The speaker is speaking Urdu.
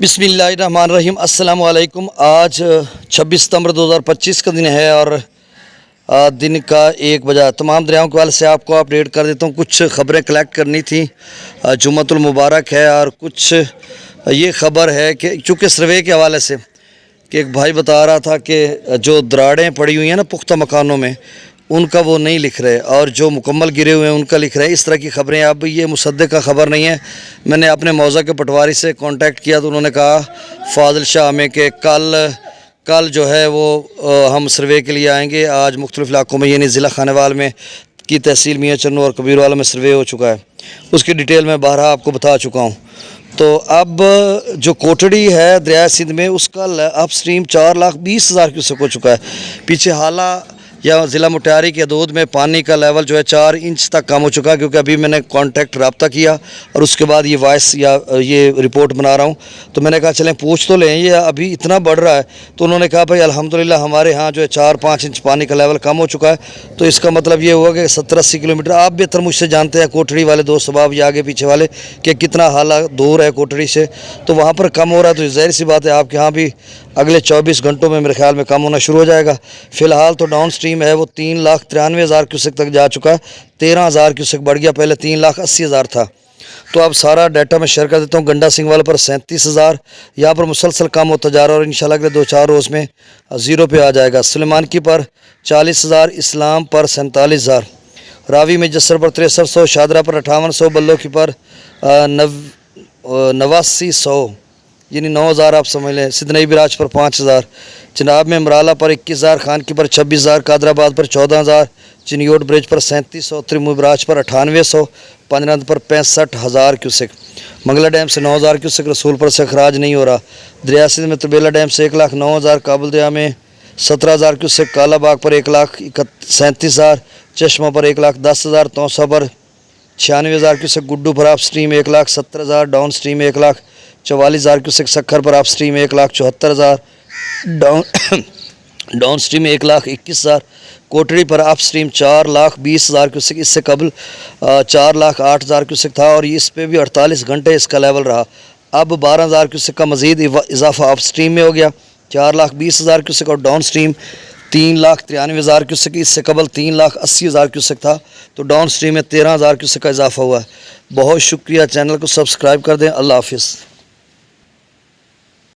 بسم اللہ الرحمن الرحیم۔ السلام علیکم۔ آج 26 ستمبر 2025 کا دن ہے اور دن کا 1 بجا۔ تمام دریاؤں کے حوالے سے آپ کو اپڈیٹ کر دیتا ہوں۔ کچھ خبریں کلیکٹ کرنی تھیں، جمعۃ المبارک ہے، اور کچھ یہ خبر ہے کہ چونکہ سروے کے حوالے سے کہ ایک بھائی بتا رہا تھا کہ جو دراڑیں پڑی ہوئی ہیں نا پختہ مکانوں میں، ان کا وہ نہیں لکھ رہے، اور جو مکمل گرے ہوئے ہیں ان کا لکھ رہے ہیں۔ اس طرح کی خبریں، اب یہ مصدقہ خبر نہیں ہے۔ میں نے اپنے موضع کے پٹواری سے کانٹیکٹ کیا تو انہوں نے کہا فاضل شاہ ہمیں کہ کل جو ہے وہ ہم سروے کے لیے آئیں گے۔ آج مختلف علاقوں میں یعنی ضلع خانوال میں کی تحصیل میاں چنو اور کبیر والا میں سروے ہو چکا ہے، اس کی ڈیٹیل میں بارہا آپ کو بتا چکا ہوں۔ تو اب جو کوٹڑی ہے دریائے سندھ میں، اس کا اپ سٹریم 4,20,000 کیوسک ہو چکا ہے۔ پیچھے حالہ یا ضلع مٹیاری کے حدود میں پانی کا لیول جو ہے 4 انچ تک کم ہو چکا ہے، کیونکہ ابھی میں نے کانٹیکٹ رابطہ کیا اور اس کے بعد یہ وائس یا یہ رپورٹ بنا رہا ہوں۔ تو میں نے کہا چلیں پوچھ تو لیں، یہ ابھی اتنا بڑھ رہا ہے۔ تو انہوں نے کہا بھائی الحمدللہ ہمارے ہاں جو ہے 4-5 انچ پانی کا لیول کم ہو چکا ہے۔ تو اس کا مطلب یہ ہوا کہ 70-80 کلومیٹر، آپ بہتر مجھ سے جانتے ہیں کوٹڑی والے دوست صحباب یا آگے پیچھے والے کہ کتنا حالہ دور ہے کوٹڑی سے، تو وہاں پر کم ہو رہا ہے۔ تو ظاہر سی بات ہے آپ کے ہاں بھی اگلے 24 گھنٹوں میں میرے خیال میں کم ہونا شروع ہو جائے گا۔ فی الحال تو ڈاؤن سٹریم ہے وہ 3,93,000 کیوسک تک جا چکا ہے، 13,000 کیوسک بڑھ گیا، پہلے 3,80,000 تھا۔ تو اب سارا ڈیٹا میں شیئر کر دیتا ہوں۔ گنڈا سنگھ والے پر 37,000 یہاں پر مسلسل کم ہوتا جا رہا ہے اور انشاءاللہ اگلے 2-4 روز میں 0 پہ آ جائے گا۔ سلیمان کی پر 40,000، اسلام پر 47,000، راوی میں جسر پر 6300، شادرہ پر 5800، بلو کی پر 8900 یعنی 9,000 آپ سمجھ لیں، سدنئی براج پر 5,000، چناب میں امرالہ پر 21,000، خان کی پر 26,000، قادر آباد پر 14,000، چنیوٹ برج پر 3700، تریمو براج پر 9800، پنجرند پر 65,000 کیوسک، منگلہ ڈیم سے 9,000 کیوسک، رسول پر سے اخراج نہیں ہو رہا۔ دریا سندھ میں تربیلا ڈیم سے 1,09,000، کابل دریا میں 17,000 کیوسک، کالا باغ پر 1,37,000، چشمہ پر 1,10,000، توسا پر 96,000 کیوسک، گڈو پر upstream 1,70,000، downstream 1,44,000 cusec, Sukkur پر upstream 1,74,000، downstream 1,21,000، Kotri پر آپ سٹریم 4,20,000 کیوسک، اس سے قبل 4,08,000 کیوسک تھا اور اس پہ بھی 48 گھنٹے اس کا لیول رہا۔ اب 12,000 کیوسک کا مزید اضافہ آپ سٹریم میں ہو گیا، 4,20,000 کیوسک، اور ڈاؤن سٹریم 3,93,000 کیوسک، اس سے قبل 3,80,000 کیوسک تھا۔ تو ڈاؤن سٹریم میں 13,000 کیوسک کا اضافہ ہوا ہے۔ بہت شکریہ، چینل کو سبسکرائب کر دیں۔ اللہ حافظ۔